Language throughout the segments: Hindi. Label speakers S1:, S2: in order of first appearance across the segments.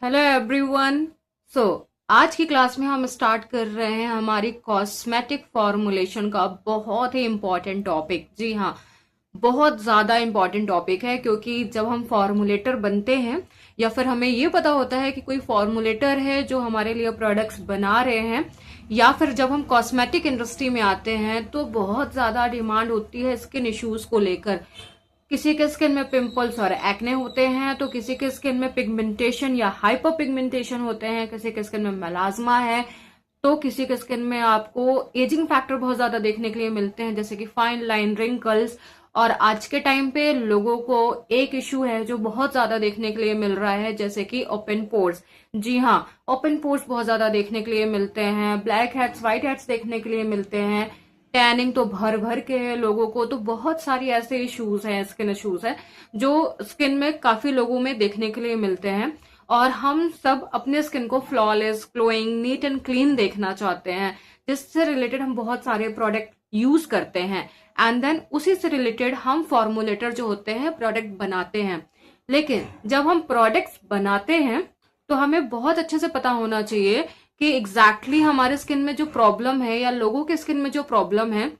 S1: Hello everyone. सो आज की क्लास में हम स्टार्ट कर रहे हैं हमारी कॉस्मेटिक फॉर्मुलेशन का बहुत ही इम्पोर्टेंट टॉपिक। जी हाँ, बहुत ज़्यादा इम्पोर्टेंट टॉपिक है, क्योंकि जब हम फॉर्मुलेटर बनते हैं या फिर हमें ये पता होता है कि कोई फॉर्मुलेटर है जो हमारे लिए प्रोडक्ट्स बना रहे हैं, या फिर जब हम कॉस्मेटिक इंडस्ट्री में आते हैं तो बहुत ज़्यादा डिमांड होती है स्किन इश्यूज को लेकर। किसी के स्किन में पिंपल्स और एक्ने होते हैं, तो किसी के स्किन में पिगमेंटेशन या हाइपर पिगमेंटेशन होते हैं, किसी के स्किन में मेलाज्मा है, तो किसी के स्किन में आपको एजिंग फैक्टर बहुत ज्यादा देखने के लिए मिलते हैं, जैसे कि फाइन लाइन, रिंकल्स। और आज के टाइम पे लोगों को एक इश्यू है जो बहुत ज्यादा देखने के लिए मिल रहा है, जैसे कि ओपन पोर्स। जी हाँ, ओपन पोर्स बहुत ज्यादा देखने के लिए मिलते हैं, ब्लैक हेड्स, व्हाइट हेड्स देखने के लिए मिलते हैं, टैनिंग तो भर भर के है लोगों को। तो बहुत सारी ऐसे इश्यूज हैं, स्किन इश्यूज हैं जो स्किन में काफी लोगों में देखने के लिए मिलते हैं। और हम सब अपने स्किन को flawless, glowing, neat and clean देखना चाहते हैं, जिससे रिलेटेड हम बहुत सारे प्रोडक्ट यूज करते हैं, एंड देन उसी से रिलेटेड हम फॉर्मुलेटर जो होते हैं प्रोडक्ट बनाते हैं। लेकिन जब हम प्रोडक्ट्स बनाते हैं तो हमें बहुत अच्छे से पता होना चाहिए कि एग्जैक्टली हमारे स्किन में जो प्रॉब्लम है या लोगों के स्किन में जो प्रॉब्लम है,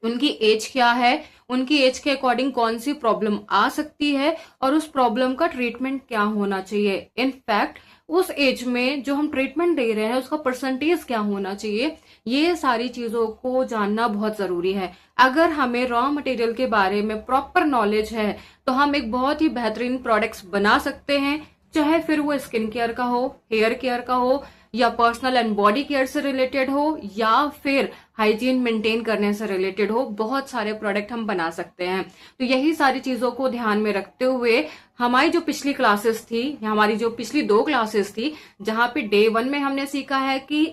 S1: उनकी एज क्या है, उनकी एज के अकॉर्डिंग कौन सी प्रॉब्लम आ सकती है, और उस प्रॉब्लम का ट्रीटमेंट क्या होना चाहिए। इनफैक्ट उस एज में जो हम ट्रीटमेंट दे रहे हैं उसका परसेंटेज क्या होना चाहिए, ये सारी चीजों को जानना बहुत जरूरी है। अगर हमें रॉ मटेरियल के बारे में प्रॉपर नॉलेज है तो हम एक बहुत ही बेहतरीन प्रोडक्ट्स बना सकते हैं, चाहे फिर वो स्किन केयर का हो, हेयर केयर का हो, या पर्सनल एंड बॉडी केयर से रिलेटेड हो, या फिर हाइजीन मेंटेन करने से रिलेटेड हो। बहुत सारे प्रोडक्ट हम बना सकते हैं। तो यही सारी चीजों को ध्यान में रखते हुए हमारी जो पिछली क्लासेस थी, हमारी जो पिछली 2 क्लासेस थी, जहां पे डे 1 में हमने सीखा है कि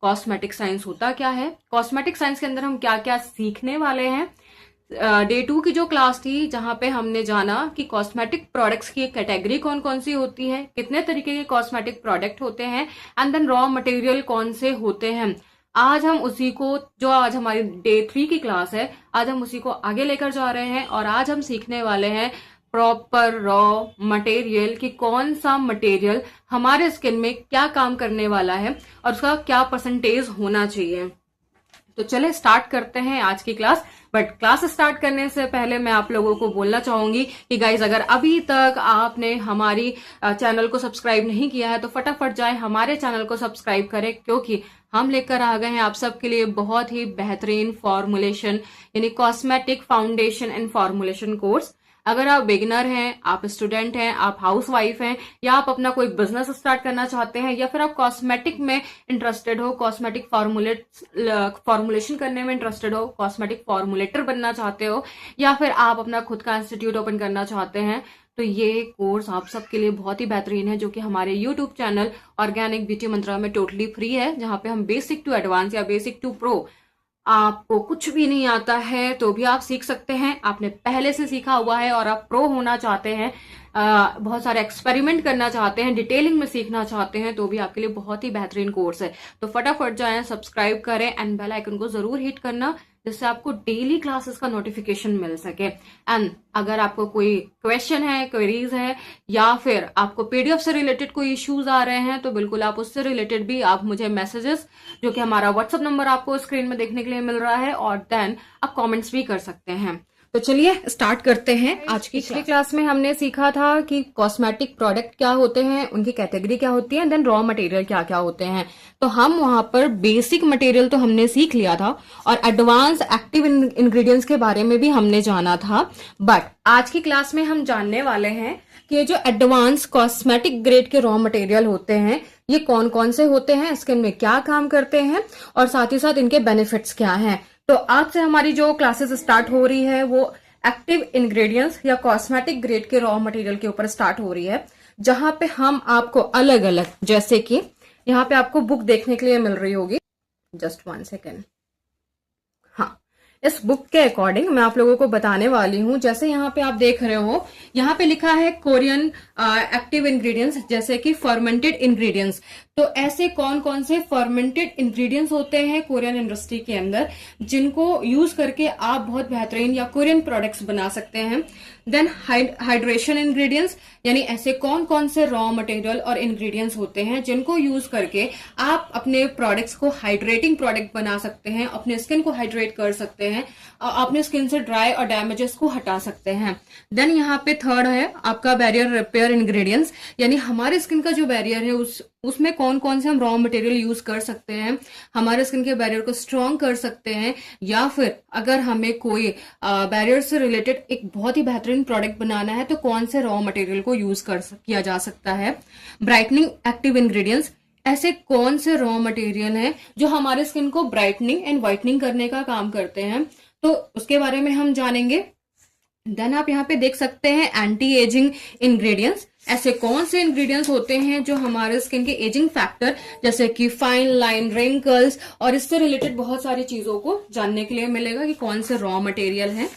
S1: कॉस्मेटिक साइंस होता क्या है, कॉस्मेटिक साइंस के अंदर हम क्या क्या सीखने वाले हैं। डे 2 की जो क्लास थी, जहां पे हमने जाना कि कॉस्मेटिक प्रोडक्ट्स की कैटेगरी कौन कौन सी होती है, कितने तरीके के कॉस्मेटिक प्रोडक्ट होते हैं, एंड देन रॉ मटेरियल कौन से होते हैं। आज हम उसी को, जो आज हमारी डे 3 की क्लास है, आज हम उसी को आगे लेकर जा रहे हैं। और आज हम सीखने वाले हैं प्रॉपर रॉ मटेरियल कि कौन सा मटेरियल हमारे स्किन में क्या काम करने वाला है और उसका क्या परसेंटेज होना चाहिए। तो चले स्टार्ट करते हैं आज की क्लास। बट क्लास स्टार्ट करने से पहले मैं आप लोगों को बोलना चाहूंगी कि गाइज, अगर अभी तक आपने हमारी चैनल को सब्सक्राइब नहीं किया है तो फटाफट जाए हमारे चैनल को सब्सक्राइब करें, क्योंकि हम लेकर आ गए हैं आप सबके लिए बहुत ही बेहतरीन फॉर्मुलेशन यानी cosmetic foundation and formulation course. अगर आप बिगिनर हैं, आप स्टूडेंट हैं, आप हाउसवाइफ हैं, या आप अपना कोई बिजनेस स्टार्ट करना चाहते हैं, या फिर आप कॉस्मेटिक में इंटरेस्टेड हो, कॉस्मेटिक फॉर्मुलेशन करने में इंटरेस्टेड हो, कॉस्मेटिक फॉर्मुलेटर बनना चाहते हो, या फिर आप अपना खुद का इंस्टीट्यूट ओपन करना चाहते हैं, तो ये कोर्स आप सबके लिए बहुत ही बेहतरीन है, जो कि हमारे यूट्यूब चैनल ऑर्गेनिक ब्यूटी मंत्रा में टोटली फ्री है, जहां पे हम बेसिक टू एडवांस या बेसिक टू प्रो, आपको कुछ भी नहीं आता है तो भी आप सीख सकते हैं। आपने पहले से सीखा हुआ है और आप प्रो होना चाहते हैं, बहुत सारे एक्सपेरिमेंट करना चाहते हैं, डिटेलिंग में सीखना चाहते हैं, तो भी आपके लिए बहुत ही बेहतरीन कोर्स है। तो फटाफट जाएं, सब्सक्राइब करें एंड बेल आइकन को जरूर हिट करना, जिससे आपको डेली क्लासेस का नोटिफिकेशन मिल सके। एंड अगर आपको कोई क्वेश्चन है, क्वेरीज है, या फिर आपको पीडीएफ से रिलेटेड कोई इश्यूज आ रहे हैं, तो बिल्कुल आप उससे रिलेटेड भी आप मुझे मैसेजेस, जो कि हमारा व्हाट्सएप नंबर आपको स्क्रीन में देखने के लिए मिल रहा है, और देन आप कॉमेंट्स भी कर सकते हैं। तो चलिए स्टार्ट करते हैं आज की क्लास में। हमने सीखा था कि कॉस्मेटिक प्रोडक्ट क्या होते हैं, उनकी कैटेगरी क्या होती है, देन रॉ मटेरियल क्या क्या होते हैं। तो हम वहां पर बेसिक मटेरियल तो हमने सीख लिया था, और एडवांस एक्टिव इंग्रेडिएंट्स के बारे में भी हमने जाना था। बट आज की क्लास में हम जानने वाले हैं कि ये जो एडवांस कॉस्मेटिक ग्रेड के रॉ मटेरियल होते हैं, ये कौन कौन से होते हैं, स्किन में क्या काम करते हैं, और साथ ही साथ इनके बेनिफिट्स क्या हैं। तो आज से हमारी जो क्लासेस स्टार्ट हो रही है वो एक्टिव इंग्रेडिएंट्स या कॉस्मेटिक ग्रेड के रॉ मटेरियल के ऊपर स्टार्ट हो रही है, जहां पे हम आपको अलग अलग, जैसे कि यहाँ पे आपको बुक देखने के लिए मिल रही होगी, जस्ट 1 सेकेंड। हाँ, इस बुक के अकॉर्डिंग मैं आप लोगों को बताने वाली हूँ। जैसे यहाँ पे आप देख रहे हो, यहाँ पे लिखा है कोरियन एक्टिव इंग्रेडिएंट्स, जैसे कि फर्मेंटेड इंग्रेडिएंट्स। तो ऐसे कौन कौन से फर्मेंटेड इंग्रेडिएंट्स होते हैं कोरियन इंडस्ट्री के अंदर, जिनको यूज करके आप बहुत बेहतरीन या कोरियन प्रोडक्ट्स बना सकते हैं। देन हाइड्रेशन इंग्रेडिएंट्स, यानी ऐसे कौन कौन से रॉ मटेरियल और इंग्रेडिएंट्स होते हैं जिनको यूज करके आप अपने प्रोडक्ट्स को हाइड्रेटिंग प्रोडक्ट बना सकते हैं, अपने स्किन को हाइड्रेट कर सकते हैं, अपने स्किन से ड्राई और डैमेजेस को हटा सकते हैं। देन यहाँ पे थर्ड है आपका बैरियर रिपेयर इंग्रेडिएंट्स, यानी हमारे स्किन का जो बैरियर है उसमें कौन कौन से हम रॉ मटेरियल यूज कर सकते हैं, हमारे स्किन के बैरियर को स्ट्रॉन्ग कर सकते हैं, या फिर अगर हमें कोई बैरियर से रिलेटेड एक बहुत ही बेहतरीन प्रोडक्ट बनाना है तो कौन से रॉ मटेरियल को यूज किया जा सकता है। ब्राइटनिंग एक्टिव इंग्रेडिएंट्स, ऐसे कौन से रॉ मटेरियल हैं जो हमारे स्किन को ब्राइटनिंग एंड व्हाइटनिंग करने का काम करते हैं, तो उसके बारे में हम जानेंगे। देन आप यहाँ पे देख सकते हैं एंटी एजिंग इंग्रेडिएंट्स, ऐसे कौन से इंग्रेडिएंट्स होते हैं जो हमारे स्किन के एजिंग फैक्टर जैसे कि फाइन लाइन, रिंकल्स और इससे रिलेटेड बहुत सारी चीजों को जानने के लिए मिलेगा कि कौन से रॉ मटेरियल हैं।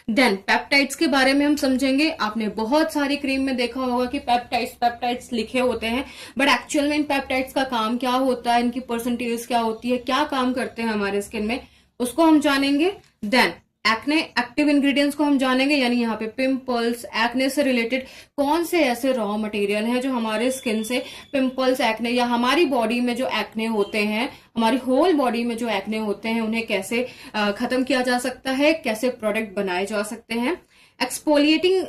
S1: देन पेप्टाइड्स के बारे में हम समझेंगे। आपने बहुत सारी क्रीम में देखा होगा कि पेप्टाइड्स लिखे होते हैं, बट एक्चुअल में इन पेप्टाइड्स का काम क्या होता है, इनकी परसेंटेज क्या होती है, क्या काम करते हैं हमारे स्किन में, उसको हम जानेंगे। देन एक्ने एक्टिव इंग्रेडिएंट्स को हम जानेंगे, यानी यहाँ पे पिंपल्स, एक्ने से रिलेटेड कौन से ऐसे रॉ मटेरियल हैं जो हमारे स्किन से पिंपल्स, एक्ने या हमारी बॉडी में जो एक्ने होते हैं, हमारी होल बॉडी में जो एक्ने होते हैं उन्हें कैसे खत्म किया जा सकता है, कैसे प्रोडक्ट बनाए जा सकते हैं। एक्सफोलिएटिंग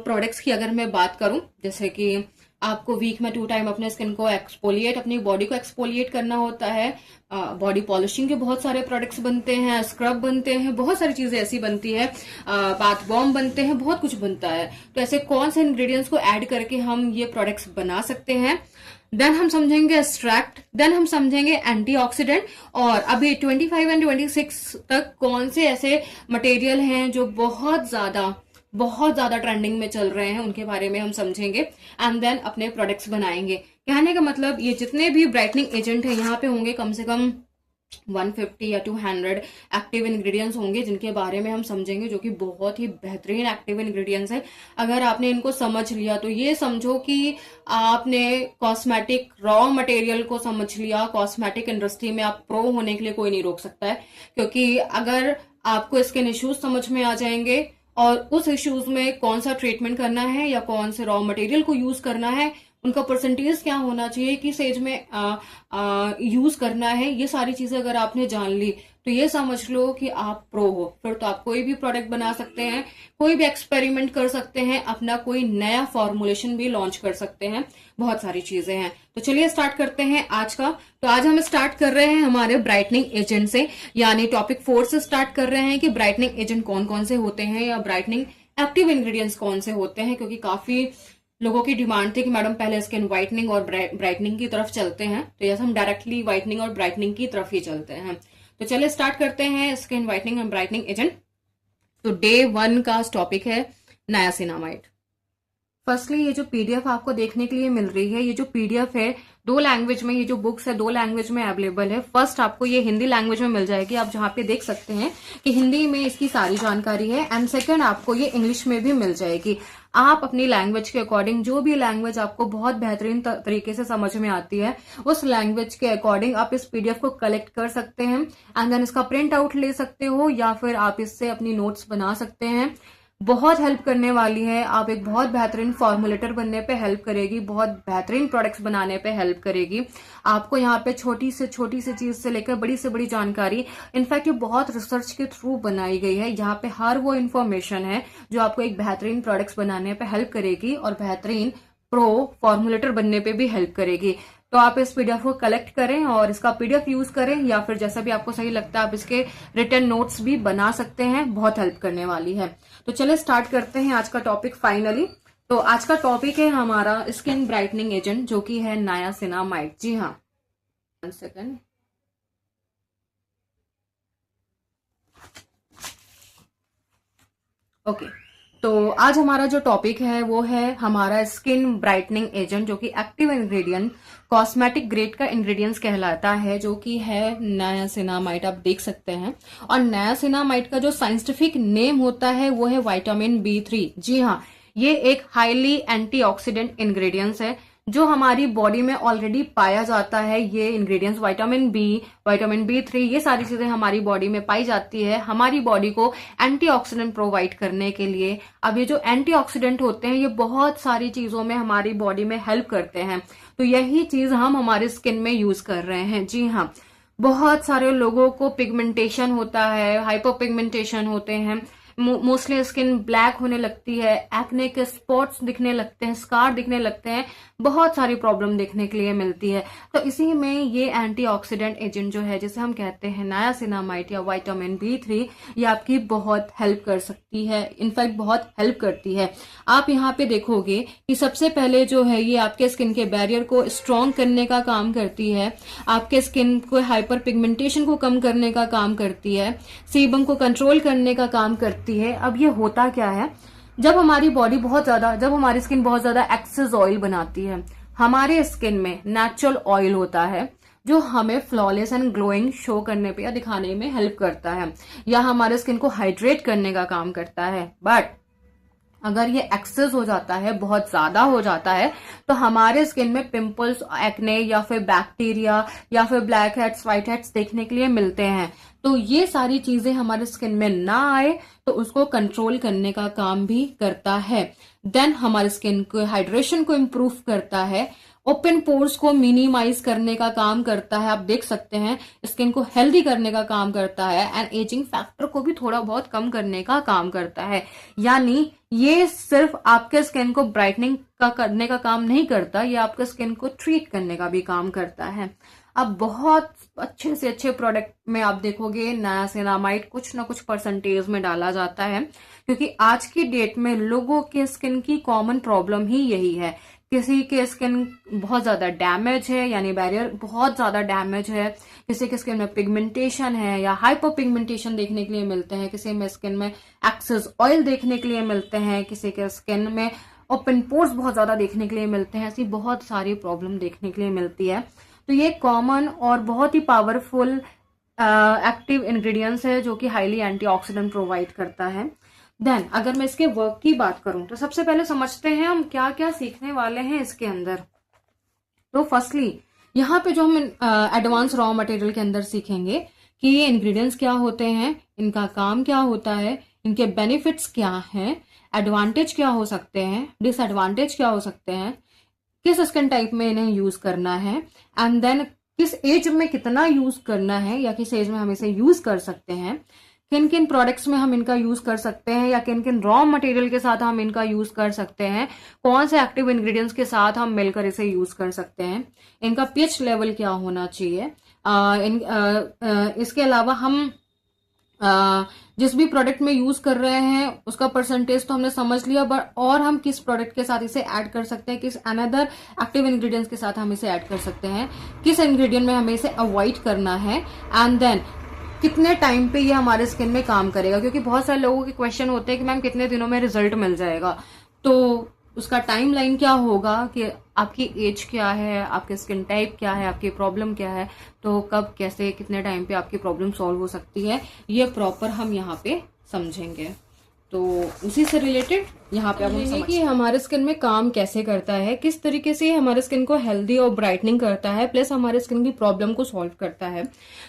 S1: प्रोडक्ट्स की अगर मैं बात करूं, जैसे कि आपको वीक में 2 टाइम अपने स्किन को एक्सफोलिएट, अपनी बॉडी को एक्सफोलिएट करना होता है। बॉडी पॉलिशिंग के बहुत सारे प्रोडक्ट्स बनते हैं, स्क्रब बनते हैं, बहुत सारी चीजें ऐसी बनती है, बाथ बॉम्ब बनते हैं, बहुत कुछ बनता है। तो ऐसे कौन से इंग्रेडिएंट्स को ऐड करके हम ये प्रोडक्ट्स बना सकते हैं। देन हम समझेंगे एक्सट्रैक्ट, देन हम समझेंगे एंटीऑक्सीडेंट, और अभी 25 एंड 26 तक कौन से ऐसे मटेरियल हैं जो बहुत ज्यादा ट्रेंडिंग में चल रहे हैं, उनके बारे में हम समझेंगे एंड देन अपने प्रोडक्ट्स बनाएंगे। कहने का मतलब ये जितने भी ब्राइटनिंग एजेंट हैं यहाँ पे होंगे कम से कम 150 या 200 एक्टिव इंग्रेडिएंट्स होंगे जिनके बारे में हम समझेंगे, जो कि बहुत ही बेहतरीन एक्टिव इंग्रेडिएंट्स है। अगर आपने इनको समझ लिया तो ये समझो कि आपने कॉस्मेटिक रॉ मटेरियल को समझ लिया। कॉस्मेटिक इंडस्ट्री में आप प्रो होने के लिए कोई नहीं रोक सकता है, क्योंकि अगर आपको स्किन इश्यूज समझ में आ जाएंगे और उस इश्यूज में कौन सा ट्रीटमेंट करना है या कौन से रॉ मटेरियल को यूज करना है, उनका परसेंटेज क्या होना चाहिए, किस एज में यूज करना है, ये सारी चीजें अगर आपने जान ली तो ये समझ लो कि आप प्रो हो। फिर तो आप कोई भी प्रोडक्ट बना सकते हैं, कोई भी एक्सपेरिमेंट कर सकते हैं, अपना कोई नया फॉर्मुलेशन भी लॉन्च कर सकते हैं, बहुत सारी चीजें हैं। तो चलिए स्टार्ट करते हैं आज का। तो आज हम स्टार्ट कर रहे हैं हमारे ब्राइटनिंग एजेंट से, यानी टॉपिक 4 से स्टार्ट कर रहे हैं कि ब्राइटनिंग एजेंट कौन कौन से होते हैं या ब्राइटनिंग एक्टिव इंग्रेडिएंट्स कौन से होते हैं, क्योंकि काफी लोगों की डिमांड थी कि मैडम पहले स्किन व्हाइटनिंग और ब्राइटनिंग की तरफ चलते हैं, तो यस हम डायरेक्टली व्हाइटनिंग और ब्राइटनिंग की तरफ ही चलते हैं। तो चलिए स्टार्ट करते हैं skin whitening and brightening agent. तो डे 1 का टॉपिक है नायासिनामाइड। फर्स्टली ये जो पीडीएफ आपको देखने के लिए मिल रही है, ये जो पीडीएफ है 2 लैंग्वेज में, ये जो बुक्स है 2 लैंग्वेज में अवेलेबल है। फर्स्ट आपको ये हिंदी लैंग्वेज में मिल जाएगी, आप जहाँ पे देख सकते हैं कि हिंदी में इसकी सारी जानकारी है, एंड सेकंड आपको ये इंग्लिश में भी मिल जाएगी। आप अपनी लैंग्वेज के अकॉर्डिंग, जो भी लैंग्वेज आपको बहुत बेहतरीन तरीके से समझ में आती है, उस लैंग्वेज के अकॉर्डिंग आप इस पीडीएफ को कलेक्ट कर सकते हैं एंड देन इसका प्रिंट आउट ले सकते हो, या फिर आप इससे अपनी नोट्स बना सकते हैं। बहुत हेल्प करने वाली है, आप एक बहुत बेहतरीन फॉर्मुलेटर बनने पे हेल्प करेगी, बहुत बेहतरीन प्रोडक्ट्स बनाने पे हेल्प करेगी। आपको यहाँ पे छोटी से चीज से लेकर बड़ी से बड़ी जानकारी, इनफैक्ट ये बहुत रिसर्च के थ्रू बनाई गई है। यहाँ पे हर वो इन्फॉर्मेशन है जो आपको एक बेहतरीन प्रोडक्ट्स बनाने पे हेल्प करेगी और बेहतरीन प्रो फॉर्मुलेटर बनने पे भी हेल्प करेगी। तो आप इस पीडीएफ को कलेक्ट करें और इसका पीडीएफ यूज करें, या फिर जैसा भी आपको सही लगता है आप इसके रिटन नोट्स भी बना सकते हैं, बहुत हेल्प करने वाली है। तो चलिए स्टार्ट करते हैं आज का टॉपिक फाइनली। तो आज का टॉपिक है हमारा स्किन ब्राइटनिंग एजेंट, जो कि है नायासिनामाइड। जी हाँ, 1 सेकेंड। ओके, तो आज हमारा जो टॉपिक है वो है हमारा स्किन ब्राइटनिंग एजेंट, जो कि एक्टिव इंग्रेडिएंट कॉस्मेटिक ग्रेड का इंग्रेडिएंट्स कहलाता है, जो कि है नायासिनामाइड। आप देख सकते हैं, और नायासिनामाइड का जो साइंटिफिक नेम होता है वो है विटामिन B3। जी हाँ, ये एक हाईली एंटीऑक्सीडेंट इंग्रेडिएंट्स है जो हमारी बॉडी में ऑलरेडी पाया जाता है, ये इंग्रेडिएंट्स विटामिन बी 3, ये सारी चीजें हमारी बॉडी में पाई जाती है हमारी बॉडी को एंटीऑक्सीडेंट प्रोवाइड करने के लिए। अब ये जो एंटीऑक्सीडेंट होते हैं ये बहुत सारी चीजों में हमारी बॉडी में हेल्प करते हैं, तो यही चीज हम हमारे स्किन में यूज कर रहे हैं। जी हाँ, बहुत सारे लोगों को पिगमेंटेशन होता है, हाइपर पिगमेंटेशन होते हैं, मोस्टली स्किन ब्लैक होने लगती है, एक्ने के स्पॉट्स दिखने लगते हैं, स्कार दिखने लगते हैं, बहुत सारी प्रॉब्लम देखने के लिए मिलती है। तो इसी में ये एंटीऑक्सीडेंट एजेंट जो है, जिसे हम कहते हैं नायासिनामाइड या विटामिन बी 3, ये आपकी बहुत हेल्प कर सकती है, इनफैक्ट बहुत हेल्प करती है। आप यहाँ पे देखोगे कि सबसे पहले जो है ये आपके स्किन के बैरियर को स्ट्रॉन्ग करने का काम करती है, आपके स्किन को हाइपर पिगमेंटेशन को कम करने का काम करती है, सीबम को कंट्रोल करने का काम करती है। अब ये होता क्या है, जब हमारी स्किन बहुत ज्यादा एक्सेस ऑयल बनाती है, हमारे स्किन में नेचुरल ऑयल होता है जो हमें फ्लॉलेस एंड ग्लोइंग शो करने पे या दिखाने में हेल्प करता है, या हमारे स्किन को हाइड्रेट करने का काम करता है। बट अगर ये एक्सेस हो जाता है, बहुत ज्यादा हो जाता है, तो हमारे स्किन में पिंपल्स, एक्ने या फिर बैक्टीरिया या फिर ब्लैक हेड्स, व्हाइट हेड्स देखने के लिए मिलते हैं। तो ये सारी चीजें हमारे स्किन में ना आए तो उसको कंट्रोल करने का काम भी करता है। देन हमारे स्किन को हाइड्रेशन को इम्प्रूव करता है, ओपन पोर्स को मिनिमाइज करने का काम करता है, आप देख सकते हैं, स्किन को हेल्दी करने का काम करता है, एंड एजिंग फैक्टर को भी थोड़ा बहुत कम करने का काम करता है। यानी ये सिर्फ आपके स्किन को ब्राइटनिंग का करने का काम नहीं करता, ये आपके स्किन को ट्रीट करने का भी काम करता है। अब बहुत अच्छे से अच्छे प्रोडक्ट में आप देखोगे नायासिनामाइड कुछ ना कुछ परसेंटेज में डाला जाता है, क्योंकि आज की डेट में लोगों के स्किन की कॉमन प्रॉब्लम ही यही है। किसी के स्किन बहुत ज्यादा डैमेज है, यानी बैरियर बहुत ज्यादा डैमेज है, किसी के स्किन में पिगमेंटेशन है या हाइपर पिगमेंटेशन देखने के लिए मिलते हैं, किसी में स्किन में एक्सेस ऑयल देखने के लिए मिलते हैं, किसी के स्किन में ओपन पोर्स बहुत ज्यादा देखने के लिए मिलते हैं। ऐसी बहुत सारी प्रॉब्लम देखने के लिए मिलती है। तो ये कॉमन और बहुत ही पावरफुल एक्टिव इंग्रेडिएंट्स है जो कि हाईली एंटीऑक्सीडेंट प्रोवाइड करता है। देन अगर मैं इसके वर्क की बात करूं तो सबसे पहले समझते हैं हम क्या क्या सीखने वाले हैं इसके अंदर। तो फर्स्टली यहाँ पे जो हम एडवांस रॉ मटेरियल के अंदर सीखेंगे कि ये इंग्रेडिएंट्स क्या होते हैं, इनका काम क्या होता है, इनके बेनिफिट्स क्या हैं, एडवांटेज क्या हो सकते हैं, डिसएडवांटेज क्या हो सकते हैं, किस स्किन टाइप में इन्हें यूज करना है, एंड देन किस एज में कितना यूज करना है या किस एज में हम इसे यूज कर सकते हैं, किन किन प्रोडक्ट्स में हम इनका यूज कर सकते हैं या किन किन रॉ मटेरियल के साथ हम इनका यूज कर सकते हैं, कौन से एक्टिव इंग्रेडिएंट्स के साथ हम मिलकर इसे यूज कर सकते हैं, इनका पीएच लेवल क्या होना चाहिए। इसके अलावा हम जिस भी प्रोडक्ट में यूज कर रहे हैं उसका परसेंटेज तो हमने समझ लिया, बट और हम किस प्रोडक्ट के साथ इसे ऐड कर सकते हैं, किस अनदर एक्टिव इंग्रेडिएंट्स के साथ हम इसे ऐड कर सकते हैं, किस इंग्रेडिएंट में हमें इसे अवॉइड करना है, एंड देन कितने टाइम पे ये हमारे स्किन में काम करेगा। क्योंकि बहुत सारे लोगों के क्वेश्चन होते हैं कि मैम कितने दिनों में रिजल्ट मिल जाएगा, तो उसका टाइम लाइन क्या होगा कि आपकी एज क्या है, आपके स्किन टाइप क्या है, आपकी प्रॉब्लम क्या है, तो कब कैसे कितने टाइम पे आपकी प्रॉब्लम सॉल्व हो सकती है, ये प्रॉपर हम यहाँ पे समझेंगे। तो उसी से रिलेटेड यहाँ पे अब हम समझेंगे कि हमारे स्किन में काम कैसे करता है, किस तरीके से हमारे स्किन को हेल्दी और ब्राइटनिंग करता है, प्लस हमारे स्किन की प्रॉब्लम को सॉल्व करता है।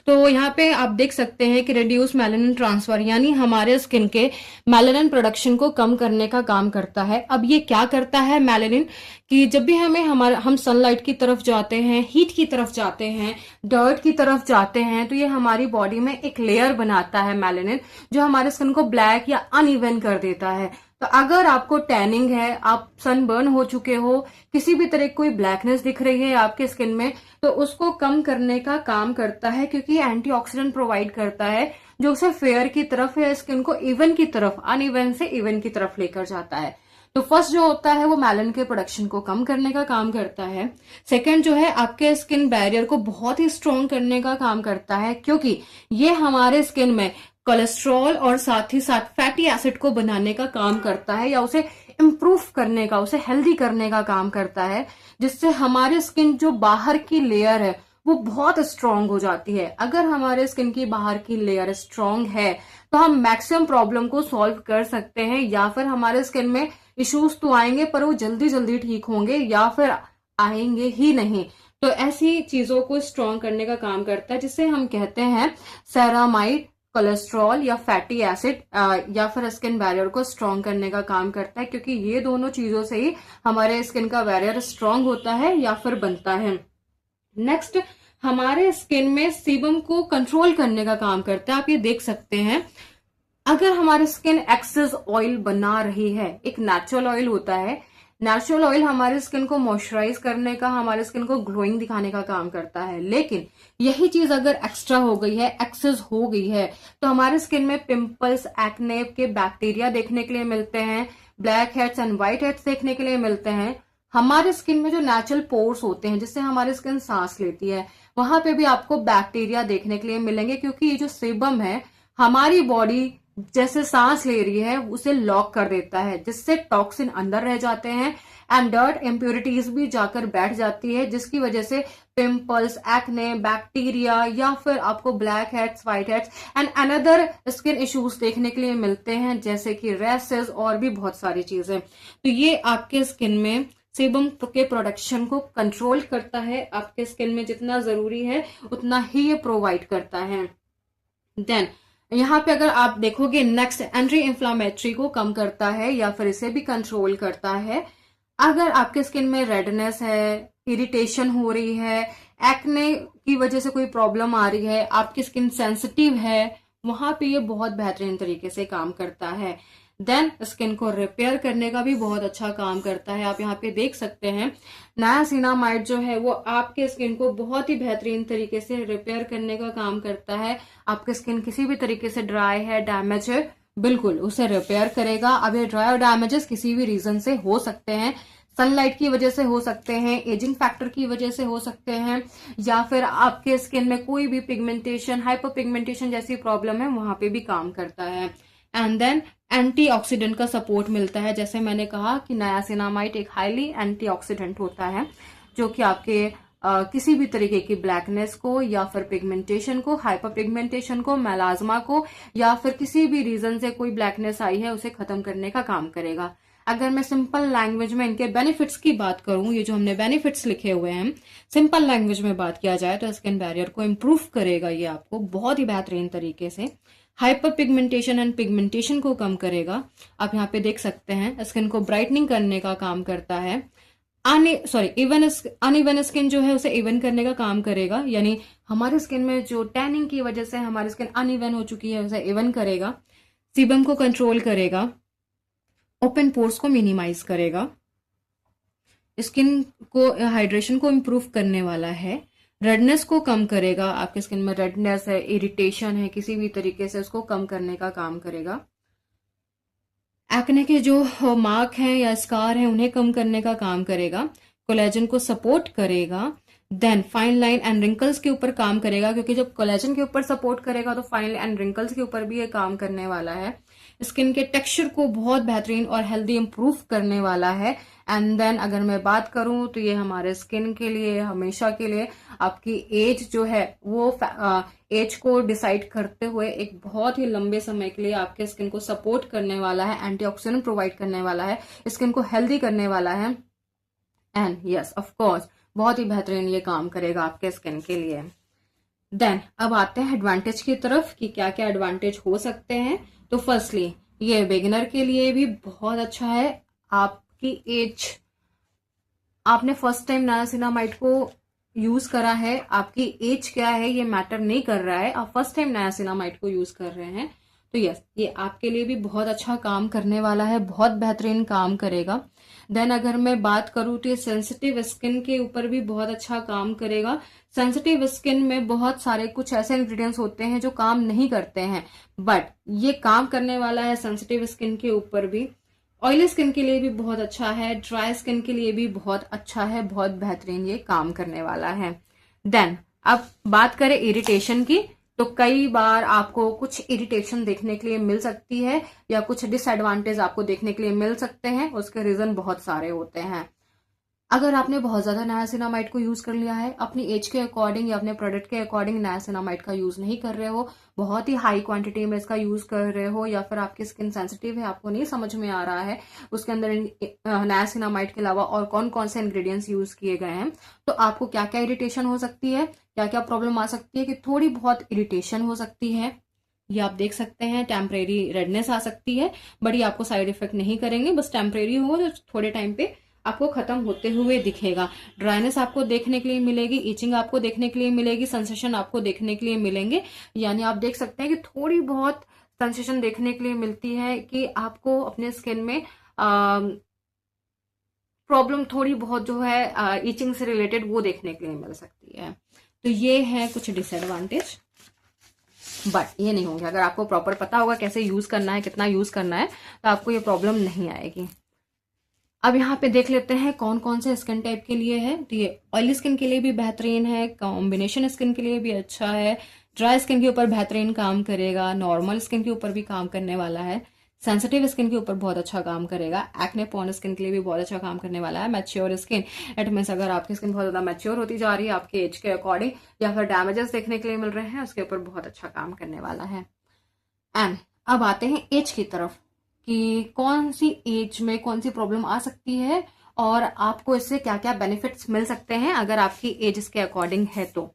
S1: तो यहाँ पे आप देख सकते हैं कि रिड्यूस मेलानिन ट्रांसफर, यानी हमारे स्किन के मेलानिन प्रोडक्शन को कम करने का काम करता है। अब ये क्या करता है मेलानिन, कि जब भी हम सनलाइट की तरफ जाते हैं, हीट की तरफ जाते हैं, डर्ट की तरफ जाते हैं, तो ये हमारी बॉडी में एक लेयर बनाता है मेलानिन, जो हमारे स्किन को ब्लैक या अनइवन कर देता है। तो अगर आपको टैनिंग है, आप सनबर्न हो चुके हो, किसी भी तरह कोई ब्लैकनेस दिख रही है आपके स्किन में, तो उसको कम करने का काम करता है, क्योंकि एंटीऑक्सीडेंट प्रोवाइड करता है जो उसे फेयर की तरफ या स्किन को इवन की तरफ, अनइवन से इवन की तरफ लेकर जाता है। तो फर्स्ट जो होता है वो मेलानिन के प्रोडक्शन को कम करने का काम करता है। सेकंड जो है आपके स्किन बैरियर को बहुत ही स्ट्रॉन्ग करने का काम करता है, क्योंकि ये हमारे स्किन में कोलेस्ट्रॉल और साथ ही साथ फैटी एसिड को बनाने का काम करता है, या उसे इम्प्रूव करने का, उसे हेल्दी करने का काम करता है, जिससे हमारे स्किन जो बाहर की लेयर है वो बहुत स्ट्रांग हो जाती है। अगर हमारे स्किन की बाहर की लेयर स्ट्रांग है तो हम मैक्सिमम प्रॉब्लम को सॉल्व कर सकते हैं, या फिर हमारे स्किन में इश्यूज तो आएंगे पर वो जल्दी जल्दी ठीक होंगे, या फिर आएंगे ही नहीं। तो ऐसी चीजों को स्ट्रॉन्ग करने का काम करता है, जिसे हम कहते हैं सेरामाइड, कोलेस्ट्रॉल या फैटी एसिड, या फिर स्किन बैरियर को स्ट्रॉन्ग करने का काम करता है, क्योंकि ये दोनों चीजों से ही हमारे स्किन का बैरियर स्ट्रॉन्ग होता है या फिर बनता है। नेक्स्ट, हमारे स्किन में सीबम को कंट्रोल करने का काम करता है। आप ये देख सकते हैं, अगर हमारी स्किन एक्सेस ऑयल बना रही है, एक नेचुरल ऑयल होता है, नेचुरल ऑयल हमारी स्किन को मॉइस्चराइज करने का, हमारी स्किन को ग्लोइंग दिखाने का काम करता है, लेकिन यही चीज अगर एक्स्ट्रा हो गई है, एक्सेस हो गई है, तो हमारे स्किन में पिंपल्स, एक्ने के बैक्टीरिया देखने के लिए मिलते हैं, black heads and white heads देखने के लिए मिलते हैं। हमारे स्किन में जो नेचुरल पोर्स होते हैं जिससे हमारी स्किन सांस लेती है, वहां पे भी आपको बैक्टीरिया देखने के लिए मिलेंगे, क्योंकि ये जो सेबम है हमारी बॉडी जैसे सांस ले रही है उसे लॉक कर देता है, जिससे टॉक्सिन अंदर रह जाते हैं एंड डर्ट, इम्प्योरिटीज भी जाकर बैठ जाती है, जिसकी वजह से पिंपल्स, एक्ने, बैक्टीरिया या फिर आपको black heads, white heads and another skin issues देखने के लिए मिलते हैं, जैसे कि रैसेस और भी बहुत सारी चीजें। तो ये आपके स्किन में सेबम के प्रोडक्शन को कंट्रोल करता है, आपके स्किन में जितना जरूरी है उतना ही ये प्रोवाइड करता है। देन यहाँ पे अगर आप देखोगे, नेक्स्ट एंटी इंफ्लामेटरी को कम करता है या फिर इसे भी कंट्रोल करता है। अगर आपके स्किन में रेडनेस है, इरिटेशन हो रही है, एक्ने की वजह से कोई प्रॉब्लम आ रही है, आपकी स्किन सेंसिटिव है, वहां पे ये बहुत बेहतरीन तरीके से काम करता है। देन स्किन को रिपेयर करने का भी बहुत अच्छा काम करता है। आप यहाँ पे देख सकते हैं, नायासिनामाइड जो है वो आपके स्किन को बहुत ही बेहतरीन तरीके से रिपेयर करने का काम करता है। आपकी स्किन किसी भी तरीके से ड्राई है, डैमेज है, बिल्कुल उसे रिपेयर करेगा। अब ये ड्राई और डैमेजेस किसी भी रीजन से हो सकते हैं, सनलाइट की वजह से हो सकते हैं, एजिंग फैक्टर की वजह से हो सकते हैं, या फिर आपके स्किन में कोई भी पिगमेंटेशन, हाइपर पिगमेंटेशन जैसी प्रॉब्लम है, वहां पे भी काम करता है। एंड देन एंटीऑक्सीडेंट का सपोर्ट मिलता है। जैसे मैंने कहा कि नायासिनामाइड एक हाईली एंटीऑक्सीडेंट होता है, जो कि आपके किसी भी तरीके की ब्लैकनेस को या फिर पिगमेंटेशन को, हाइपर पिगमेंटेशन को, मेलाज्मा को, या फिर किसी भी रीजन से कोई ब्लैकनेस आई है उसे खत्म करने का काम करेगा। अगर मैं सिंपल लैंग्वेज में इनके बेनिफिट्स की बात करूं, ये जो हमने बेनिफिट्स लिखे हुए हैं, सिंपल लैंग्वेज में बात किया जाए तो स्किन बैरियर को इम्प्रूव करेगा ये आपको बहुत ही बेहतरीन तरीके से। हाइपर पिगमेंटेशन एंड पिगमेंटेशन को कम करेगा। आप यहाँ पे देख सकते हैं, स्किन को ब्राइटनिंग करने का काम करता है। अनइवन स्किन जो है उसे इवन करने का काम करेगा, यानी हमारी स्किन में जो टैनिंग की वजह से हमारी स्किन अनइवन हो चुकी है उसे इवन करेगा। सीबम को कंट्रोल करेगा, ओपन पोर्स को मिनिमाइज करेगा, स्किन को हाइड्रेशन को इम्प्रूव करने वाला है, रेडनेस को कम करेगा। आपके स्किन में रेडनेस है, इरिटेशन है, किसी भी तरीके से उसको कम करने का काम करेगा। एक्ने के जो मार्क हैं या स्कार हैं उन्हें कम करने का काम करेगा। कोलेजन को सपोर्ट करेगा। Then fine line and wrinkles के ऊपर काम करेगा, क्योंकि जब कोलेजन के ऊपर सपोर्ट करेगा तो फाइन एंड रिंकल्स के ऊपर भी ये काम करने वाला है। स्किन के टेक्सचर को बहुत बेहतरीन और हेल्दी इंप्रूव करने वाला है। एंड देन अगर मैं बात करूं तो ये हमारे स्किन के लिए हमेशा के लिए, आपकी एज जो है वो एज को डिसाइड करते हुए एक बहुत ही लंबे समय के लिए आपके स्किन को सपोर्ट करने वाला है, एंटीऑक्सीडेंट प्रोवाइड करने वाला है, स्किन को हेल्दी करने वाला है। एंड यस ऑफ कोर्स बहुत ही बेहतरीन ये काम करेगा आपके स्किन के लिए। देन अब आते हैं एडवांटेज की तरफ कि क्या क्या एडवांटेज हो सकते हैं। तो फर्स्टली ये बिगिनर के लिए भी बहुत अच्छा है। आपकी एज, आपने फर्स्ट टाइम नायासिनामाइड को यूज करा है, आपकी एज क्या है ये मैटर नहीं कर रहा है, आप फर्स्ट टाइम नायासिनामाइड को यूज कर रहे हैं, तो यस ये आपके लिए भी बहुत अच्छा काम करने वाला है, बहुत बेहतरीन काम करेगा। देन अगर मैं बात करूं तो ये सेंसिटिव स्किन के ऊपर भी बहुत अच्छा काम करेगा। सेंसिटिव स्किन में बहुत सारे कुछ ऐसे इंग्रेडिएंट्स होते हैं जो काम नहीं करते हैं, बट ये काम करने वाला है सेंसिटिव स्किन के ऊपर भी। ऑयली स्किन के लिए भी बहुत अच्छा है, ड्राई स्किन के लिए भी बहुत अच्छा है, बहुत बेहतरीन ये काम करने वाला है। देन अब बात करें इरिटेशन की, तो कई बार आपको कुछ इरिटेशन देखने के लिए मिल सकती है या कुछ डिसएडवांटेज आपको देखने के लिए मिल सकते हैं। उसके रीजन बहुत सारे होते हैं। अगर आपने बहुत ज़्यादा नायासिनामाइड को यूज़ कर लिया है, अपनी एज के अकॉर्डिंग या अपने प्रोडक्ट के अकॉर्डिंग नायासिनामाइड का यूज़ नहीं कर रहे हो, बहुत ही हाई क्वांटिटी में इसका यूज़ कर रहे हो, या फिर आपकी स्किन सेंसिटिव है, आपको नहीं समझ में आ रहा है उसके अंदर नायासिनामाइड के अलावा और कौन कौन से इंग्रेडिएंट्स यूज़ किए गए हैं, तो आपको क्या क्या इरिटेशन हो सकती है, क्या क्या प्रॉब्लम आ सकती है कि थोड़ी बहुत इरिटेशन हो सकती है, ये आप देख सकते हैं, टेम्परेरी रेडनेस आ सकती है, बड़ी आपको साइड इफेक्ट नहीं करेंगे, बस टेम्परेरी हो तो थोड़े टाइम पे आपको खत्म होते हुए दिखेगा। ड्राइनेस आपको देखने के लिए मिलेगी, इचिंग आपको देखने के लिए मिलेगी, सेंसेशन आपको देखने के लिए मिलेंगे। यानी आप देख सकते हैं कि थोड़ी बहुत सेंसेशन देखने के लिए मिलती है कि आपको अपने स्किन में प्रॉब्लम थोड़ी बहुत जो है इचिंग से रिलेटेड वो देखने के लिए मिल सकती है। तो ये है कुछ डिसएडवांटेज, बट ये नहीं होंगे। अगर आपको प्रॉपर पता होगा कैसे यूज करना है, कितना यूज करना है, तो आपको ये प्रॉब्लम नहीं आएगी। अब यहाँ पे देख लेते हैं कौन कौन से स्किन टाइप के लिए है। तो ये ऑयली स्किन के लिए भी बेहतरीन है, कॉम्बिनेशन स्किन के लिए भी अच्छा है, ड्राई स्किन के ऊपर बेहतरीन काम करेगा, नॉर्मल स्किन के ऊपर भी काम करने वाला है, सेंसिटिव स्किन के ऊपर बहुत अच्छा काम करेगा, एक्ने प्रोन स्किन के लिए भी बहुत अच्छा काम करने वाला है, मैच्योर स्किन इट मीन्स अगर आपकी स्किन बहुत ज्यादा मैच्योर होती जा रही है आपके एज के अकॉर्डिंग, या फिर डैमेजेस देखने के लिए मिल रहे हैं, उसके ऊपर बहुत अच्छा काम करने वाला है। एंड अब आते हैं एज की तरफ कि कौन सी एज में कौन सी प्रॉब्लम आ सकती है और आपको इससे क्या क्या बेनिफिट्स मिल सकते हैं अगर आपकी एज इसके अकॉर्डिंग है। तो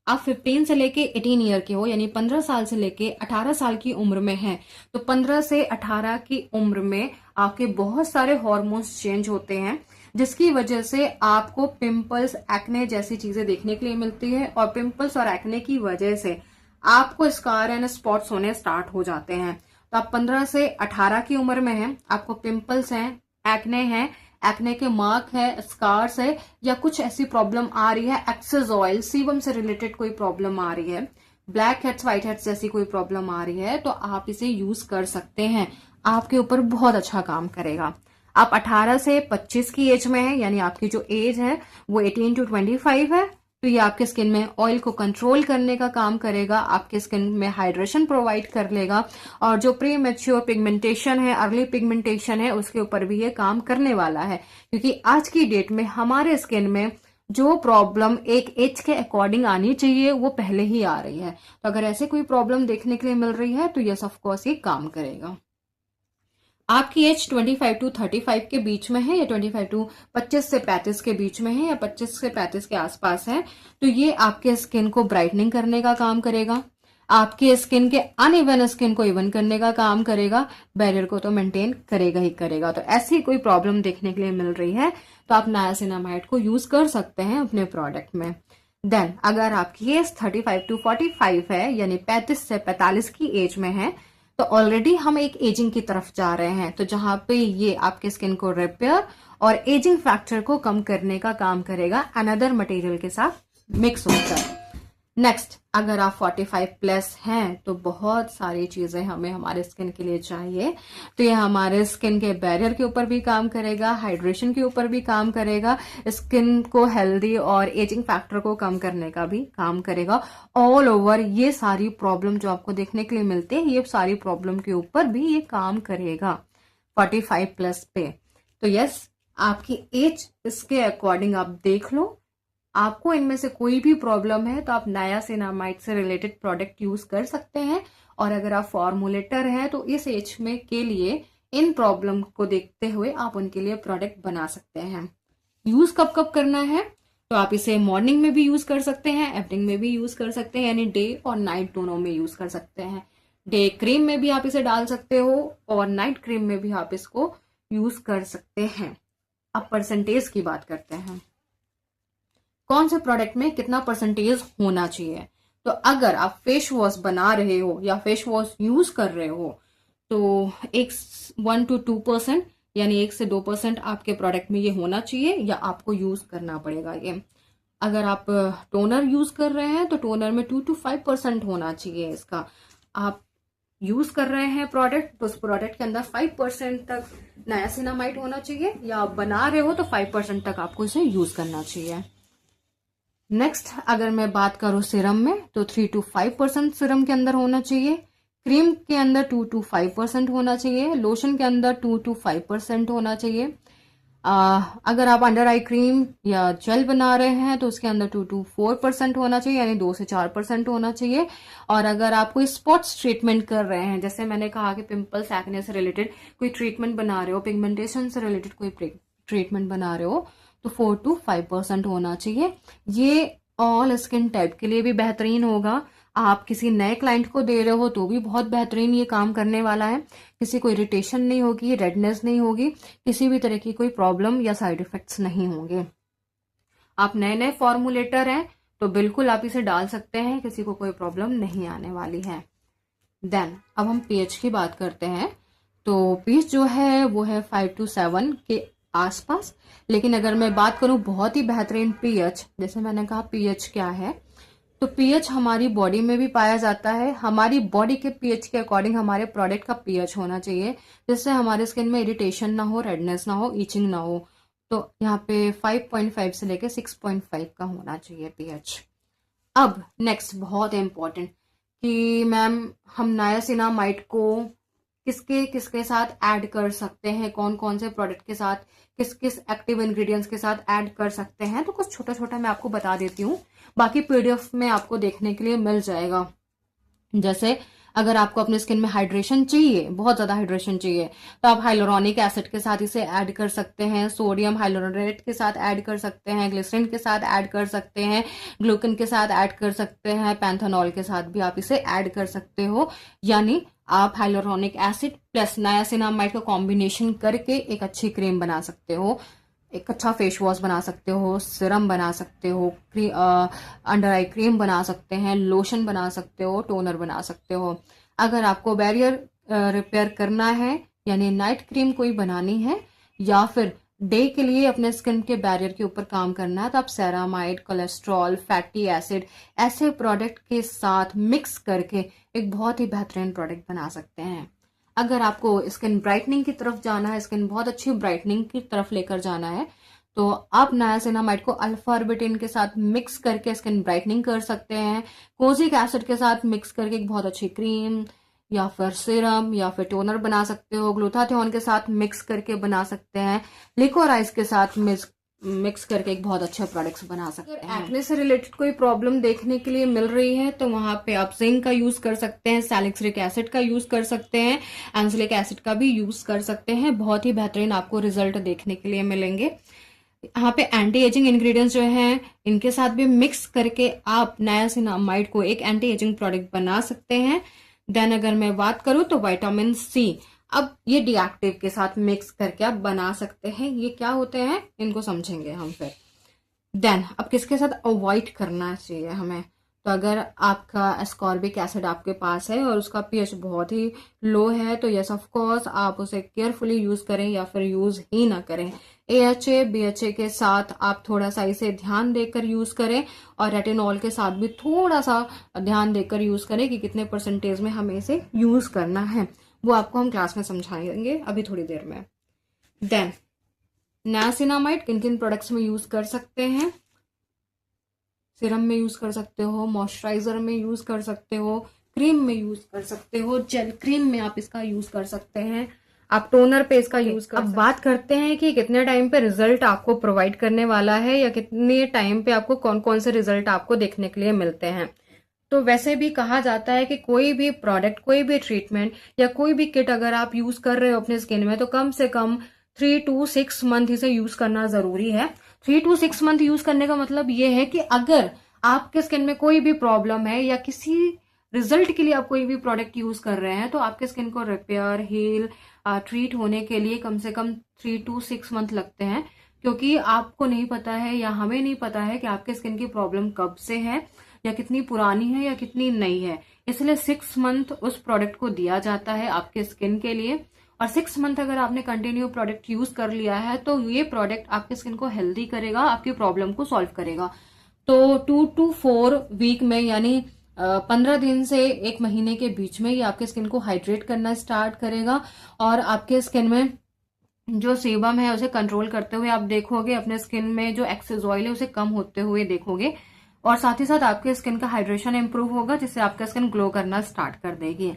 S1: आप 15 से लेके 18 ईयर के हो, यानी 15 साल से लेके 18 साल की उम्र में हैं, तो 15 से 18 की उम्र में आपके बहुत सारे हार्मोन्स चेंज होते हैं, जिसकी वजह से आपको पिंपल्स, एक्ने जैसी चीजें देखने के लिए मिलती है, और पिंपल्स और एक्ने की वजह से आपको स्कार एंड स्पॉट्स होने स्टार्ट हो जाते हैं। तो आप 15 से 18 की उम्र में हैं, आपको पिंपल्स हैं, एक्ने हैं, एक्ने के मार्क है, स्कार्स है, या कुछ ऐसी प्रॉब्लम आ रही है, एक्सेस ऑयल, सीबम से रिलेटेड कोई प्रॉब्लम आ रही है, ब्लैक हेड्स, व्हाइट हेड्स जैसी कोई प्रॉब्लम आ रही है, तो आप इसे यूज कर सकते हैं, आपके ऊपर बहुत अच्छा काम करेगा। आप 18 से 25 की एज में है, यानी आपकी जो एज है वो 18 to 25 है, तो ये आपके स्किन में ऑयल को कंट्रोल करने का काम करेगा, आपके स्किन में हाइड्रेशन प्रोवाइड कर लेगा, और जो प्री मैच्योर पिगमेंटेशन है, अर्ली पिगमेंटेशन है, उसके ऊपर भी ये काम करने वाला है। क्योंकि आज की डेट में हमारे स्किन में जो प्रॉब्लम एक एज के अकॉर्डिंग आनी चाहिए वो पहले ही आ रही है। तो अगर ऐसे कोई प्रॉब्लम देखने के लिए मिल रही है तो यस ऑफ कोर्स ये काम करेगा। आपकी एज 25 to 35 के बीच में है, या 25 to 25 से 35 के बीच में है, या 25 से 35 के आसपास है, तो ये आपके स्किन को ब्राइटनिंग करने का काम करेगा, आपके स्किन के अनइवन स्किन को इवन करने का काम करेगा, बैरियर को तो मेंटेन करेगा ही करेगा। तो ऐसी कोई प्रॉब्लम देखने के लिए मिल रही है तो आप नायासिनामाइड को यूज कर सकते हैं अपने प्रोडक्ट में। देन अगर आपकी एज 35 to 45 है, यानी 35 से 45 की एज में है, तो ऑलरेडी हम एक एजिंग की तरफ जा रहे हैं, तो जहां पे ये आपके स्किन को रिपेयर और एजिंग फैक्टर को कम करने का काम करेगा अनदर मटेरियल के साथ मिक्स होकर। नेक्स्ट, अगर आप 45 प्लस हैं तो बहुत सारी चीजें हमें हमारे स्किन के लिए चाहिए, तो ये हमारे स्किन के बैरियर के ऊपर भी काम करेगा, हाइड्रेशन के ऊपर भी काम करेगा, स्किन को हेल्दी और एजिंग फैक्टर को कम करने का भी काम करेगा। ऑल ओवर ये सारी प्रॉब्लम जो आपको देखने के लिए मिलते हैं, ये सारी प्रॉब्लम के ऊपर भी ये काम करेगा 45 प्लस पे। तो यस, आपकी एज इसके अकॉर्डिंग आप देख लो, आपको इनमें से कोई भी प्रॉब्लम है तो आप नायासिनामाइड से रिलेटेड प्रोडक्ट यूज कर सकते हैं। और अगर आप फॉर्मुलेटर हैं तो इस एज में के लिए इन प्रॉब्लम को देखते हुए आप उनके लिए प्रोडक्ट बना सकते हैं। यूज कब कब करना है, तो आप इसे मॉर्निंग में भी यूज कर सकते हैं, इवनिंग में भी यूज कर सकते हैं, यानी डे और नाइट दोनों में यूज कर सकते हैं। डे क्रीम में भी आप इसे डाल सकते हो और नाइट क्रीम में भी आप इसको यूज कर सकते हैं। अब परसेंटेज की बात करते हैं, कौन से प्रोडक्ट में कितना परसेंटेज होना चाहिए। तो अगर आप फेस वॉश बना रहे हो या फेस वॉश यूज कर रहे हो तो 1 to 2%, यानी 1 से 2% आपके प्रोडक्ट में ये होना चाहिए, या आपको यूज करना पड़ेगा ये। अगर आप टोनर यूज कर रहे हैं तो टोनर में 2 to 5% होना चाहिए इसका। आप यूज कर रहे हैं प्रोडक्ट तो उस प्रोडक्ट के अंदर 5% तक नायासिनामाइड होना चाहिए, या आप बना रहे हो तो 5% तक आपको इसे यूज करना चाहिए। नेक्स्ट, अगर मैं बात करूं सिरम में तो 3 to 5% सिरम के अंदर होना चाहिए, क्रीम के अंदर 2 to 5% होना चाहिए, लोशन के अंदर 2 to 5% होना चाहिए, अगर आप अंडर आई क्रीम या जेल बना रहे हैं तो उसके अंदर 2 to 4% होना चाहिए, यानी 2 से 4% होना चाहिए। और अगर आप कोई स्पॉट्स ट्रीटमेंट कर रहे हैं, जैसे मैंने कहा कि पिंपल्स एक्ने से रिलेटेड कोई ट्रीटमेंट बना रहे हो, पिगमेंटेशन से रिलेटेड कोई ट्रीटमेंट बना रहे हो, तो 4 to 5% होना चाहिए। ये ऑल स्किन टाइप के लिए भी बेहतरीन होगा। आप किसी नए क्लाइंट को दे रहे हो तो भी बहुत बेहतरीन ये काम करने वाला है। किसी को इरिटेशन नहीं होगी, रेडनेस नहीं होगी, किसी भी तरह की कोई प्रॉब्लम या साइड इफेक्ट्स नहीं होंगे। आप नए नए फॉर्मुलेटर हैं तो बिल्कुल आप इसे डाल सकते हैं, किसी को कोई प्रॉब्लम नहीं आने वाली है। देन अब हम पीएच की बात करते हैं। तो पीएच जो है वो है 5 to 7 के आसपास। लेकिन अगर मैं बात करूं बहुत ही बेहतरीन पीएच, जैसे मैंने कहा पीएच क्या है, तो पीएच हमारी बॉडी में भी पाया जाता है। हमारी बॉडी के पीएच के अकॉर्डिंग हमारे प्रोडक्ट का पीएच होना चाहिए, जिससे हमारे स्किन में इरिटेशन ना हो, रेडनेस ना हो, ईचिंग ना हो। तो यहाँ पे 5.5 से लेके 6.5 का होना चाहिए पीएच। अब नेक्स्ट बहुत इंपॉर्टेंट कि मैम हम नायासिनामाइड को किसके किसके साथ ऐड कर सकते हैं, कौन कौन से प्रोडक्ट के साथ, किस किस एक्टिव इंग्रेडिएंट्स के साथ ऐड कर सकते हैं। तो कुछ छोटा छोटा मैं आपको बता देती हूँ, बाकी पीडीएफ में आपको देखने के लिए मिल जाएगा। जैसे अगर आपको अपने स्किन में हाइड्रेशन चाहिए, बहुत ज्यादा हाइड्रेशन चाहिए, तो आप हाइलोरॉनिक एसिड के साथ इसे ऐड कर सकते हैं, सोडियम हाइलोरेट के साथ ऐड कर सकते हैं, ग्लिसरीन के साथ ऐड कर सकते हैं, ग्लूकन के साथ ऐड कर सकते हैं, पैंथेनॉल के साथ भी आप इसे ऐड कर सकते हो। यानी आप हाइलोरॉनिक एसिड प्लस नायासिनामाइड का कॉम्बिनेशन करके एक अच्छी क्रीम बना सकते हो, एक अच्छा फेस वॉश बना सकते हो, सिरम बना सकते हो, अंडर आई क्रीम बना सकते हैं, लोशन बना सकते हो, टोनर बना सकते हो। अगर आपको बैरियर रिपेयर करना है, यानी नाइट क्रीम कोई बनानी है, या फिर डे के लिए अपने स्किन के बैरियर के ऊपर काम करना है, तो आप सेरामाइड, कोलेस्ट्रॉल, फैटी एसिड ऐसे प्रोडक्ट के साथ मिक्स करके एक बहुत ही बेहतरीन प्रोडक्ट बना सकते हैं। अगर आपको स्किन ब्राइटनिंग की तरफ जाना है, स्किन बहुत अच्छी ब्राइटनिंग की तरफ लेकर जाना है, तो आप नायासिनामाइड को अल्फा-ऑर्बिटिन के साथ मिक्स करके स्किन ब्राइटनिंग कर सकते हैं, कोजिक एसिड के साथ मिक्स करके एक बहुत अच्छी क्रीम या फिर सिरम या फिर टोनर बना सकते हो, ग्लूटाथियोन के साथ मिक्स करके बना सकते हैं, लिकोराइज के साथ मिक्स करके एक बहुत अच्छे प्रोडक्ट्स बना सकते हैं। एक्ने से रिलेटेड कोई प्रॉब्लम देखने के लिए मिल रही है तो वहां पे आप जिंक का यूज कर सकते हैं, सैलिसिलिक एसिड का यूज कर सकते हैं, एंजिलिक एसिड का भी यूज कर सकते हैं। बहुत ही बेहतरीन आपको रिजल्ट देखने के लिए मिलेंगे। यहाँ पे एंटी एजिंग इंग्रेडिएंट्स जो हैं इनके साथ भी मिक्स करके आप नायासिनामाइड को एक एंटी एजिंग प्रोडक्ट बना सकते हैं। देन अगर मैं बात करूं तो विटामिन सी, अब ये डीएक्टिव के साथ मिक्स करके आप बना सकते हैं। ये क्या होते हैं इनको समझेंगे हम फिर। देन अब किसके साथ अवॉइड करना चाहिए हमें, तो अगर आपका एस्कॉर्बिक एसिड आपके पास है और उसका पीएच बहुत ही लो है तो यस ऑफ कोर्स आप उसे केयरफुली यूज करें या फिर यूज ही ना करें। एएचए बीएचए के साथ आप थोड़ा सा इसे ध्यान देकर यूज करें, और रेटिनॉल के साथ भी थोड़ा सा ध्यान देकर यूज करें कि कितने परसेंटेज में हमें इसे यूज करना है। वो आपको हम क्लास में समझाएंगे अभी थोड़ी देर में। देन नायासिनामाइड किन किन प्रोडक्ट्स में यूज कर सकते हैं, सिरम में यूज कर सकते हो, मॉइस्चराइजर में यूज कर सकते हो, क्रीम में यूज कर सकते हो, जेल क्रीम में आप इसका यूज कर सकते हैं, आप टोनर पे इसका यूज कर सकते हैं। अब बात करते हैं कि कितने टाइम पे रिजल्ट आपको प्रोवाइड करने वाला है, या कितने टाइम पे आपको कौन कौन से रिजल्ट आपको देखने के लिए मिलते हैं। तो वैसे भी कहा जाता है कि कोई भी प्रोडक्ट, कोई भी ट्रीटमेंट या कोई भी किट अगर आप यूज कर रहे हो अपने स्किन में, तो कम से कम 3 to 6 मंथ इसे यूज करना जरूरी है। 3 to 6 मंथ यूज करने का मतलब ये है कि अगर आपके स्किन में कोई भी प्रॉब्लम है या किसी रिजल्ट के लिए आप कोई भी प्रोडक्ट यूज कर रहे हैं, तो आपके स्किन को रिपेयर, हील, ट्रीट होने के लिए कम से कम 3 to 6 मंथ लगते हैं। क्योंकि आपको नहीं पता है या हमें नहीं पता है कि आपके स्किन की प्रॉब्लम कब से है, या कितनी पुरानी है या कितनी नई है। इसलिए 6 मंथ उस प्रोडक्ट को दिया जाता है आपके स्किन के लिए, और 6 मंथ अगर आपने कंटिन्यू प्रोडक्ट यूज कर लिया है तो ये प्रोडक्ट आपके स्किन को हेल्दी करेगा, आपकी प्रॉब्लम को सॉल्व करेगा। तो 2 to 4 वीक में, यानी 15 दिन से 1 महीने के बीच में ये आपके स्किन को हाइड्रेट करना स्टार्ट करेगा, और आपके स्किन में जो सेबम है उसे कंट्रोल करते हुए आप देखोगे अपने स्किन में जो एक्सेस ऑयल है उसे कम होते हुए देखोगे, और साथ ही साथ आपके स्किन का हाइड्रेशन इंप्रूव होगा, जिससे आपका स्किन ग्लो करना स्टार्ट कर देगी।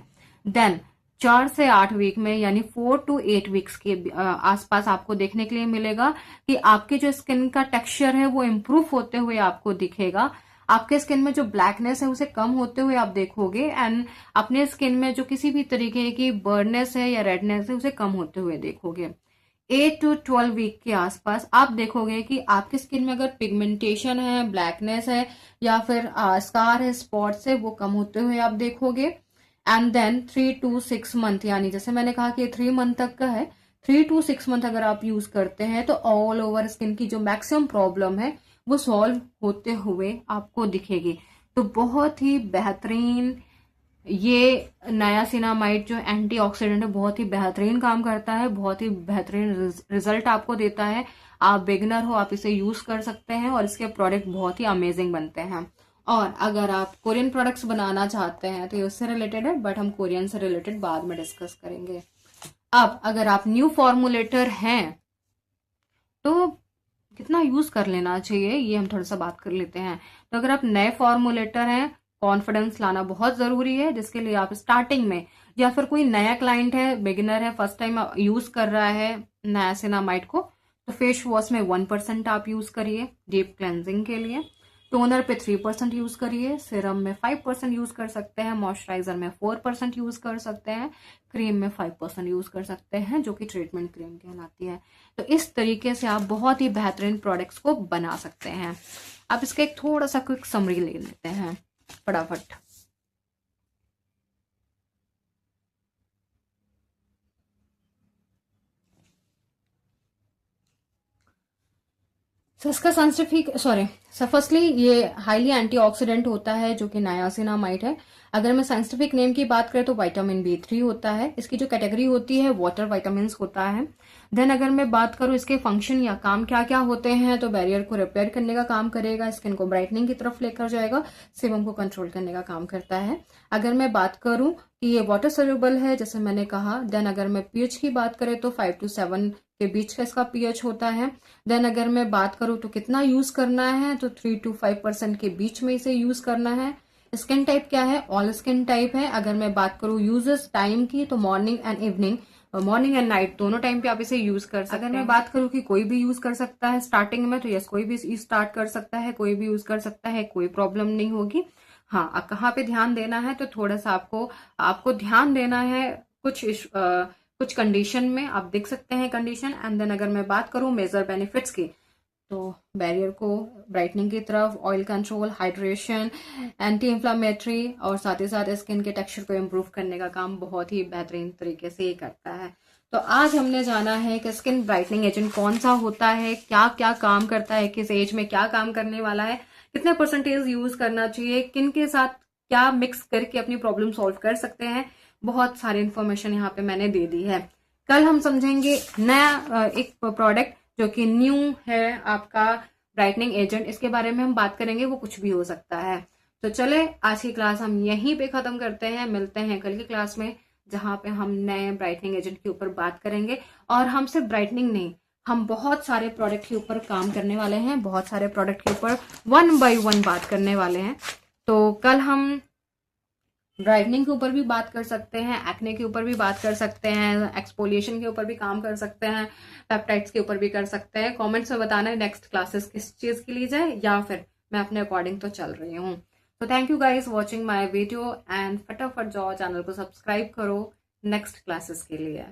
S1: देन 4 से 8 वीक में, यानी 4 to 8 वीक्स के आसपास आपको देखने के लिए मिलेगा कि आपके जो स्किन का टेक्सचर है वो इम्प्रूव होते हुए आपको दिखेगा। आपके स्किन में जो ब्लैकनेस है उसे कम होते हुए आप देखोगे, एंड अपने स्किन में जो किसी भी तरीके की बर्डनेस है या रेडनेस है उसे कम होते हुए देखोगे। 8 to 12 वीक के आसपास आप देखोगे कि आपकी स्किन में अगर पिगमेंटेशन है, ब्लैकनेस है या फिर स्कार है, स्पॉट्स है, वो कम होते हुए आप देखोगे। एंड देन 3 to 6 मंथ, यानी जैसे मैंने कहा कि 3 मंथ तक का है, 3 to 6 मंथ अगर आप यूज करते हैं तो ऑल ओवर स्किन की जो मैक्सिमम प्रॉब्लम है वो सॉल्व होते हुए आपको दिखेगी। तो बहुत ही बेहतरीन ये नायासिनामाइड जो एंटीऑक्सीडेंट है बहुत ही बेहतरीन काम करता है, बहुत ही बेहतरीन रिजल्ट आपको देता है। आप बिगनर हो, आप इसे यूज कर सकते हैं और इसके प्रोडक्ट बहुत ही अमेजिंग बनते हैं। और अगर आप कोरियन प्रोडक्ट्स बनाना चाहते हैं तो ये उससे रिलेटेड है, बट हम कोरियन से रिलेटेड बाद में डिस्कस करेंगे। अब अगर आप न्यू फॉर्मुलेटर हैं तो कितना यूज कर लेना चाहिए ये हम थोड़ा सा बात कर लेते हैं। तो अगर आप नए फॉर्मुलेटर हैं, कॉन्फिडेंस लाना बहुत जरूरी है, जिसके लिए आप स्टार्टिंग में, या फिर कोई नया क्लाइंट है, बिगिनर है, फर्स्ट टाइम यूज कर रहा है नायासिनामाइड को, तो फेस वॉश में 1% आप यूज करिए डीप क्लेंजिंग के लिए, टोनर पे 3% यूज करिए, सीरम में 5% यूज कर सकते हैं, मॉइस्चराइजर में 4% यूज कर सकते हैं, क्रीम में 5% यूज कर सकते हैं जो कि ट्रीटमेंट क्रीम कहलाती है। तो इस तरीके से आप बहुत ही बेहतरीन प्रोडक्ट्स को बना सकते हैं। आप इसका एक थोड़ा सा क्विक समरी ले लेते हैं फटाफट। तो इसका फर्स्टली ये हाईली एंटीऑक्सीडेंट होता है जो कि नायासिनामाइड है। अगर मैं साइंटिफिक नेम की बात करें तो विटामिन B3 होता है। इसकी जो कैटेगरी होती है वाटर विटामिन होता है। देन अगर मैं बात करूं इसके फंक्शन या काम क्या क्या होते हैं, तो बैरियर को रिपेयर करने का काम करेगा, स्किन को ब्राइटनिंग की तरफ लेकर जाएगा, सेबम को कंट्रोल करने का काम करता है। अगर मैं बात करूं कि ये वाटर सोल्यूबल है जैसे मैंने कहा। देन अगर मैं पीएच की बात करें तो 5 to 7 के बीच का इसका पीएच होता है। देन अगर मैं बात करूं तो कितना यूज करना है, तो 3 to 5% के बीच में इसे यूज करना है। स्किन टाइप क्या है, ऑल स्किन टाइप है। अगर मैं बात करूं यूजेस टाइम की, तो morning and evening, morning and night दोनों टाइम पे आप इसे यूज कर सकते हैं। अगर मैं बात करूं कि कोई भी यूज कर सकता है स्टार्टिंग में, तो यस कोई भी स्टार्ट कर सकता है, कोई भी यूज कर सकता है, कोई प्रॉब्लम नहीं होगी। हाँ, कहाँ पे ध्यान देना है, तो थोड़ा सा आपको ध्यान देना है कुछ कंडीशन में, आप देख सकते हैं कंडीशन। एंड देन अगर मैं बात करूं मेजर बेनिफिट्स की, तो बैरियर को ब्राइटनिंग की तरफ, oil control, hydration, anti inflammatory, और साथ ही साथ स्किन के टेक्सचर को इम्प्रूव करने का काम बहुत ही बेहतरीन तरीके से ये करता है। तो आज हमने जाना है कि स्किन ब्राइटनिंग एजेंट कौन सा होता है, क्या क्या काम करता है, किस एज में क्या काम करने वाला है, कितने परसेंटेज यूज करना चाहिए, किन के साथ क्या मिक्स करके अपनी प्रॉब्लम सॉल्व कर सकते हैं। बहुत सारी इन्फॉर्मेशन यहाँ पे मैंने दे दी है। कल हम समझेंगे नया एक प्रोडक्ट जो कि न्यू है आपका ब्राइटनिंग एजेंट, इसके बारे में हम बात करेंगे, वो कुछ भी हो सकता है। तो चले आज की क्लास हम यहीं पे खत्म करते हैं, मिलते हैं कल की क्लास में जहां पे हम नए ब्राइटनिंग एजेंट के ऊपर बात करेंगे। और हम सिर्फ ब्राइटनिंग नहीं, हम बहुत सारे प्रोडक्ट के ऊपर काम करने वाले हैं, बहुत सारे प्रोडक्ट के ऊपर 1 by 1 बात करने वाले हैं। तो कल हम ब्राइटनिंग के ऊपर भी बात कर सकते हैं, एक्ने के ऊपर भी बात कर सकते हैं, एक्सफोलिएशन के ऊपर भी काम कर सकते हैं, पेप्टाइड्स के ऊपर भी कर सकते हैं। कमेंट्स में बताना है नेक्स्ट क्लासेस किस चीज की ली जाए, या फिर मैं अपने अकॉर्डिंग तो चल रही हूँ। तो thank you guys watching my video, and फटाफट जाओ चैनल को सब्सक्राइब करो नेक्स्ट क्लासेस के लिए।